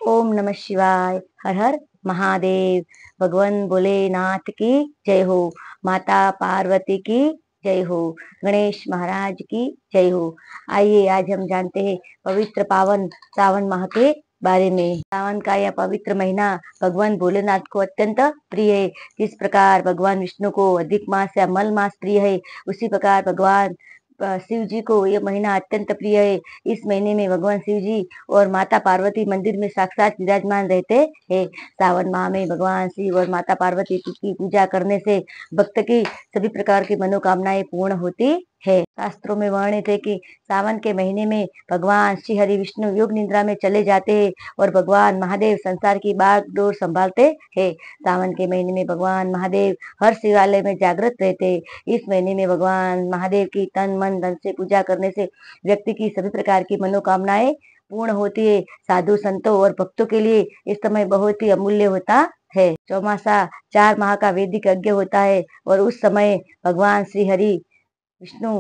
ओम नमः शिवाय। हर हर महादेव। भगवान भोलेनाथ की जय हो। माता पार्वती की जय हो। गणेश महाराज की जय हो। आइए आज हम जानते हैं पवित्र पावन सावन माह के बारे में। सावन का यह पवित्र महीना भगवान भोलेनाथ को अत्यंत प्रिय है। जिस प्रकार भगवान विष्णु को अधिक मास या मल मास प्रिय है, उसी प्रकार भगवान शिव जी को यह महीना अत्यंत प्रिय है। इस महीने में भगवान शिव जी और माता पार्वती मंदिर में साक्षात विराजमान रहते हैं। सावन माह में भगवान शिव और माता पार्वती की पूजा करने से भक्त की सभी प्रकार की मनोकामनाएं पूर्ण होती है। शास्त्रों में वर्णित है कि सावन के महीने में भगवान श्री हरि विष्णु योग निद्रा में चले जाते हैं और भगवान महादेव संसार की बागडोर संभालते हैं। सावन के महीने में भगवान महादेव हर शिवालय में जागृत रहते हैं। इस महीने में भगवान महादेव की तन मन धन से पूजा करने से व्यक्ति की सभी प्रकार की मनोकामनाएं पूर्ण होती है। साधु संतों और भक्तों के लिए इस समय बहुत ही अमूल्य होता है। चौमासा 4 माह का वैदिक यज्ञ होता है और उस समय भगवान श्री हरि विष्णु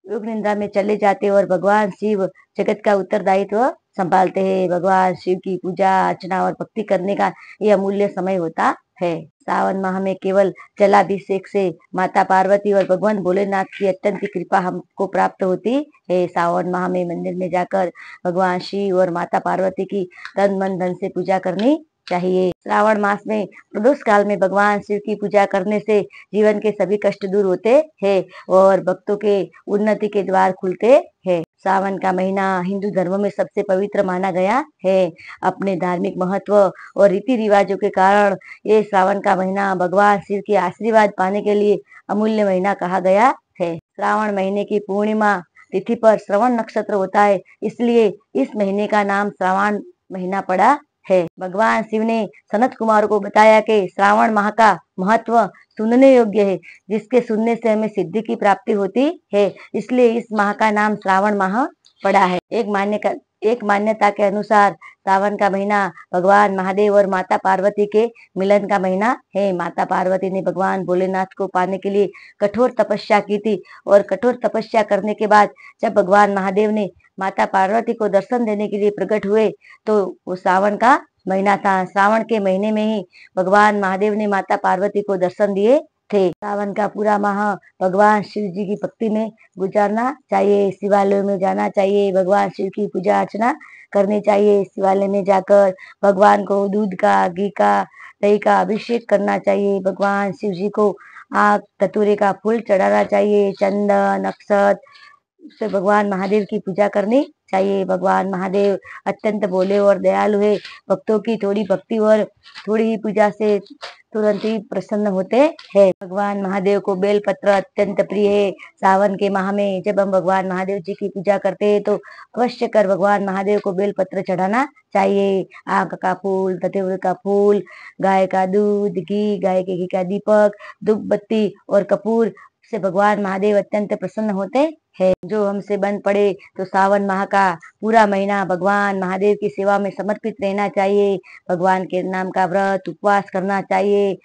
योग निद्रा में चले जाते और भगवान शिव जगत का उत्तरदायित्व संभालते हैं। भगवान शिव की पूजा अर्चना और भक्ति करने का ये अमूल्य समय होता है। सावन माह में केवल जलाभिषेक से माता पार्वती और भगवान भोलेनाथ की अत्यंत कृपा हमको प्राप्त होती है। सावन माह में मंदिर में जाकर भगवान शिव और माता पार्वती की तन मन धन से पूजा करनी चाहिए। श्रावण मास में प्रदोष काल में भगवान शिव की पूजा करने से जीवन के सभी कष्ट दूर होते हैं और भक्तों के उन्नति के द्वार खुलते हैं। सावन का महीना हिंदू धर्म में सबसे पवित्र माना गया है। अपने धार्मिक महत्व और रीति रिवाजों के कारण ये सावन का महीना भगवान शिव के आशीर्वाद पाने के लिए अमूल्य महीना कहा गया है। श्रावण महीने की पूर्णिमा तिथि पर श्रवण नक्षत्र होता है, इसलिए इस महीने का नाम श्रावण महीना पड़ा है। भगवान शिव ने सनत कुमार को बताया कि श्रावण माह का महत्व सुनने योग्य है, जिसके सुनने से हमें सिद्धि की प्राप्ति होती है, इसलिए इस माह का नाम श्रावण माह पड़ा है। एक मान्यता के अनुसार सावन का महीना भगवान महादेव और माता पार्वती के मिलन का महीना है। माता पार्वती ने भगवान भोलेनाथ को पाने के लिए कठोर तपस्या की थी और कठोर तपस्या करने के बाद जब भगवान महादेव ने माता पार्वती को दर्शन देने के लिए प्रकट हुए तो वो सावन का महीना था। श्रावण के महीने में ही भगवान महादेव ने माता पार्वती को दर्शन दिए थे। सावन का पूरा माह भगवान शिव जी की भक्ति में गुजारना चाहिए। शिवालयों में जाना चाहिए, भगवान शिव की पूजा अर्चना करनी चाहिए। शिवालय में जाकर भगवान को दूध का, घी का, दही का अभिषेक करना चाहिए। भगवान शिव जी को आग धतूरे का फूल चढ़ाना चाहिए। चंदन अक्षत से भगवान महादेव की पूजा करनी चाहिए। भगवान महादेव अत्यंत भोले और दयालु है। भक्तों की थोड़ी भक्ति और थोड़ी ही पूजा से तुरंत ही प्रसन्न होते हैं। भगवान महादेव को बेलपत्र अत्यंत प्रिय है। सावन के माह में जब हम भगवान महादेव जी की पूजा करते हैं तो अवश्य कर भगवान महादेव को बेलपत्र चढ़ाना चाहिए। आग का फूल, धतूरे का फूल, गाय का दूध, घी, गाय के घी का दीपक, धूप बत्ती और कपूर से भगवान महादेव अत्यंत प्रसन्न होते हैं। जो हमसे बन पड़े तो सावन माह का पूरा महीना भगवान महादेव की सेवा में समर्पित रहना चाहिए। भगवान के नाम का व्रत उपवास करना चाहिए।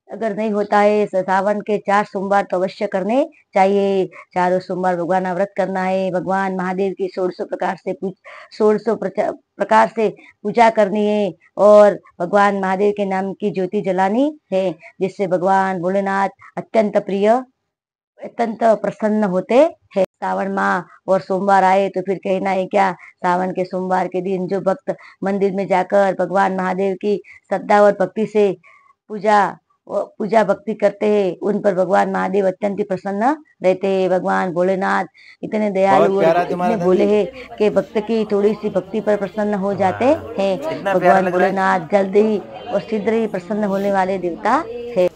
अगर नहीं होता है सावन के 4 सोमवार तो अवश्य करने चाहिए। चारों सोमवार भगवान का व्रत करना है। भगवान महादेव की 1600 प्रकार से पूजा करनी है और भगवान महादेव के नाम की ज्योति जलानी है, जिससे भगवान भोलेनाथ अत्यंत प्रसन्न होते हैं। सावन माह और सोमवार आए तो फिर कहना है क्या। सावन के सोमवार के दिन जो भक्त मंदिर में जाकर भगवान महादेव की श्रद्धा और भक्ति से पूजा भक्ति करते हैं, उन पर भगवान महादेव अत्यंत ही प्रसन्न रहते हैं। भगवान भोलेनाथ इतने दयालु और इतने भोले हैं कि भक्त की थोड़ी सी भक्ति पर प्रसन्न हो जाते हैं। भगवान भोलेनाथ जल्द ही और शीघ्र ही प्रसन्न होने वाले देवता है।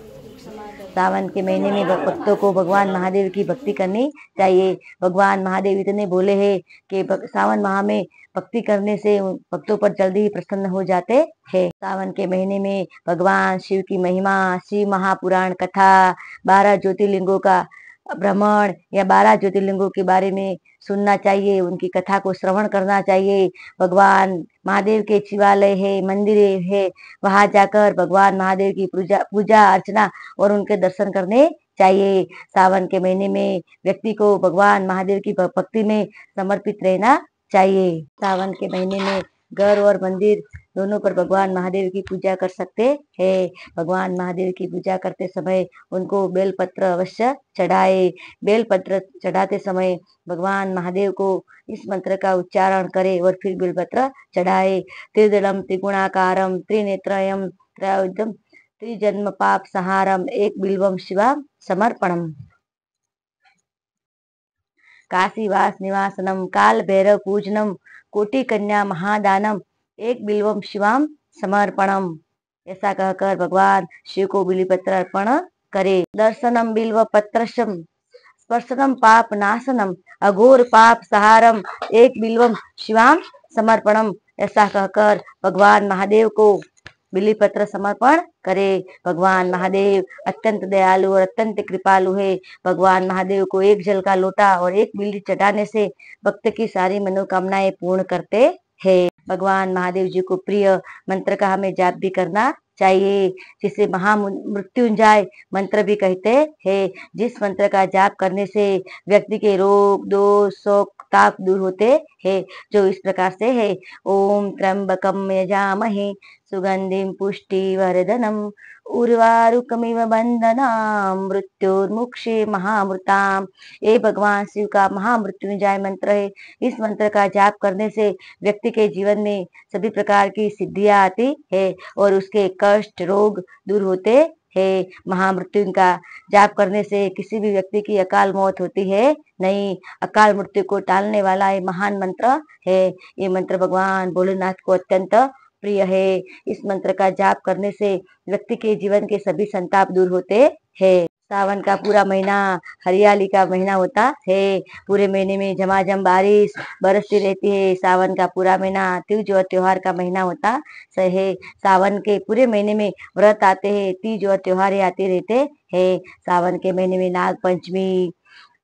सावन के महीने में भक्तों को भगवान महादेव की भक्ति करनी चाहिए। भगवान महादेव इतने भोले हैं कि सावन माह में भक्ति करने से भक्तों पर जल्दी ही प्रसन्न हो जाते हैं। सावन के महीने में भगवान शिव की महिमा, शिव महापुराण कथा, 12 ज्योतिर्लिंगों का भ्रमण या 12 ज्योतिर्लिंगों के बारे में सुनना चाहिए। उनकी कथा को श्रवण करना चाहिए। भगवान महादेव के शिवालय है, मंदिर है, वहां जाकर भगवान महादेव की पूजा अर्चना और उनके दर्शन करने चाहिए। सावन के महीने में व्यक्ति को भगवान महादेव की भक्ति में समर्पित रहना चाहिए। सावन के महीने में घर और मंदिर दोनों पर भगवान महादेव की पूजा कर सकते हैं। भगवान महादेव की पूजा करते समय उनको बेलपत्र अवश्य चढ़ाए। बेलपत्र चढ़ाते समय भगवान महादेव को इस मंत्र का उच्चारण करे और फिर बेलपत्र चढ़ाए। त्रिदलम त्रिगुणाकारम त्रिनेत्रयम त्रयोदम त्रिजन्म पाप संहारम एक बिल्वम शिवा समर्पणम। काशीवास निवासनम काल भैरव पूजनम कोटि कन्या महादानम एक बिल्वम शिवाम समर्पणम। ऐसा कहकर भगवान शिव को बिलीपत्र अर्पण करे। दर्शनम बिल्व पत्रशम स्पर्शनम पाप नाशनम अघोर पाप सहारम एक बिल्वम शिवाम समर्पणम। ऐसा कहकर भगवान महादेव को बिलीपत्र समर्पण करे। भगवान महादेव अत्यंत दयालु और अत्यंत कृपालु है। भगवान महादेव को एक जल का लोटा और एक बिल्ली चढ़ाने से भक्त की सारी मनोकामनाएं पूर्ण करते हैं। भगवान महादेव जी को प्रिय मंत्र का हमें जाप भी करना चाहिए, जिसे महामृत्युंजय मंत्र भी कहते हैं। जिस मंत्र का जाप करने से व्यक्ति के रोग दोष शोक ताप दूर होते हैं, जो इस प्रकार से है। ओम त्र्यंबकम यजामहे सुगंधिम पुष्टिवर्धनम उर्वारुकमिव बंधनाम मृत्युर्मुक्षे महामृताम। ये भगवान शिव का महामृत्युंजय मंत्र है। इस मंत्र का जाप करने से व्यक्ति के जीवन में सभी प्रकार की सिद्धियां आती है और उसके कष्ट रोग दूर होते है। महामृत्यु का जाप करने से किसी भी व्यक्ति की अकाल मौत होती है नहीं। अकाल मृत्यु को टालने वाला ये महान मंत्र है। ये मंत्र भगवान भोलेनाथ को अत्यंत प्रिय है। इस मंत्र का जाप करने से व्यक्ति के जीवन के सभी संताप दूर होते हैं। सावन का पूरा महीना हरियाली का महीना होता है। पूरे महीने में झमाझम बारिश बरसती रहती है। सावन का पूरा महीना तीज और त्योहार का महीना होता है। सावन के पूरे महीने में व्रत आते हैं, तीज और त्योहार आते रहते हैं। सावन के महीने में नाग पंचमी,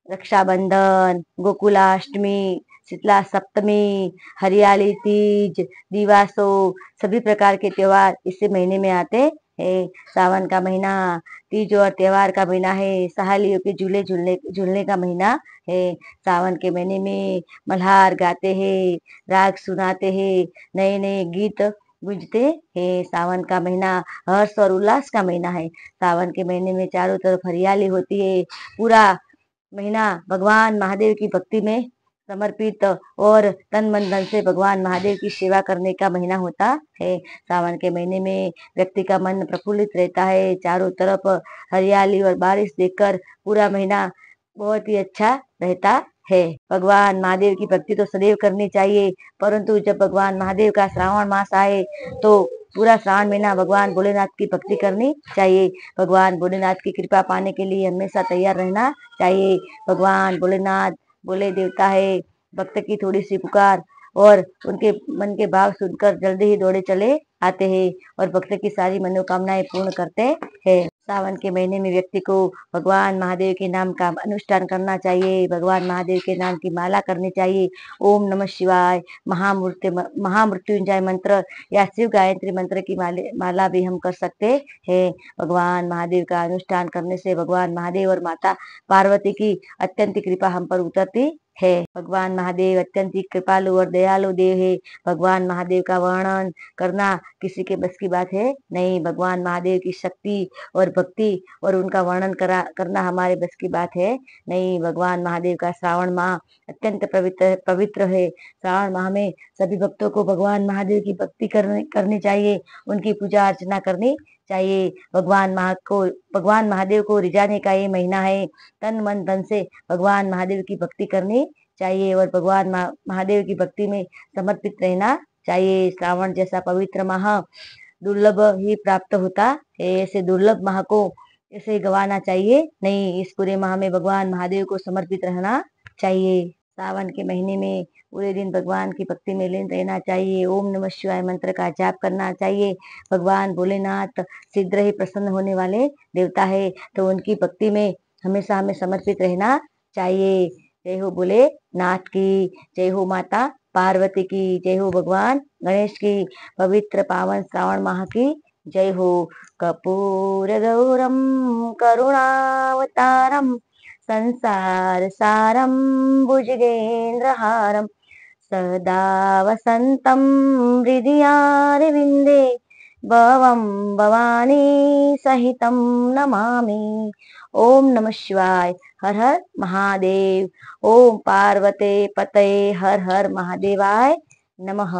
रक्षाबंधन, गोकुलाष्टमी, शीतला सप्तमी, हरियाली तीज, दिवासो सभी प्रकार के त्योहार इसी महीने में आते हैं। सावन का महीना तीज और त्योहार का महीना है। सहालियों के झूले झूलने का महीना है। सावन के महीने में मल्हार गाते हैं, राग सुनाते हैं, नए नए गीत गूंजते हैं। सावन का महीना हर्ष और उल्लास का महीना है। सावन के महीने में चारों तरफ हरियाली होती है। पूरा महीना भगवान महादेव की भक्ति में समर्पित और तन मन धन से भगवान महादेव की सेवा करने का महीना होता है। सावन के महीने में व्यक्ति का मन प्रफुल्लित रहता है। चारों तरफ हरियाली और बारिश देखकर पूरा महीना बहुत ही अच्छा रहता है। भगवान महादेव की भक्ति तो सदैव करनी चाहिए, परंतु जब भगवान महादेव का श्रावण मास आए तो पूरा श्रावण महीना भगवान भोलेनाथ की भक्ति करनी चाहिए। भगवान भोलेनाथ की कृपा पाने के लिए हमेशा तैयार रहना चाहिए। भगवान भोलेनाथ बोले देवता है। भक्त की थोड़ी सी पुकार और उनके मन के भाव सुनकर जल्दी ही दौड़े चले आते हैं और भक्त की सारी मनोकामनाएं पूर्ण करते हैं। सावन के महीने में व्यक्ति को भगवान महादेव के नाम का अनुष्ठान करना चाहिए। भगवान महादेव के नाम की माला करनी चाहिए। ओम नमः शिवाय, महामृत्युंजय मंत्र या शिव गायत्री मंत्र की माला भी हम कर सकते हैं। भगवान महादेव का अनुष्ठान करने से भगवान महादेव और माता पार्वती की अत्यंत कृपा हम पर उतरती है। भगवान महादेव अत्यंत कृपालु और दयालु देव है। भगवान महादेव का वर्णन करना किसी के बस की बात है नहीं। भगवान महादेव की शक्ति और भक्ति और उनका वर्णन करना हमारे बस की बात है नहीं। भगवान महादेव का श्रावण माह अत्यंत पवित्र है। श्रावण माह में सभी भक्तों को भगवान महादेव की भक्ति करनी चाहिए, उनकी पूजा अर्चना करनी चाहिए। भगवान महादेव को रिझाने का ये महीना है। तन मन धन से भगवान महादेव की भक्ति करनी चाहिए और भगवान महादेव की भक्ति में समर्पित रहना चाहिए। श्रावण जैसा पवित्र माह दुर्लभ ही प्राप्त होता है। ऐसे दुर्लभ माह को ऐसे गवाना चाहिए नहीं। इस पूरे माह में भगवान महादेव को समर्पित रहना चाहिए। सावन के महीने में पूरे दिन भगवान की भक्ति में लीन रहना चाहिए। ओम नमः शिवाय मंत्र का जाप करना चाहिए। भगवान भोलेनाथ शीघ्र ही प्रसन्न होने वाले देवता है, तो उनकी भक्ति में हमेशा हमें समर्पित रहना चाहिए। जय हो भोलेनाथ की, जय हो माता पार्वती की, जय हो भगवान गणेश की, पवित्र पावन श्रावण माह की जय हो। कपूर गौरम करुणावतारम संसार सारम भुजगेंद्रहारम सदा वसन्तं हृदयारविन्दे भवं भवानी सहितं नमामि। ओम नमः शिवाय। हर हर महादेव। ओम पार्वते पतये हर हर महादेवाय नमः।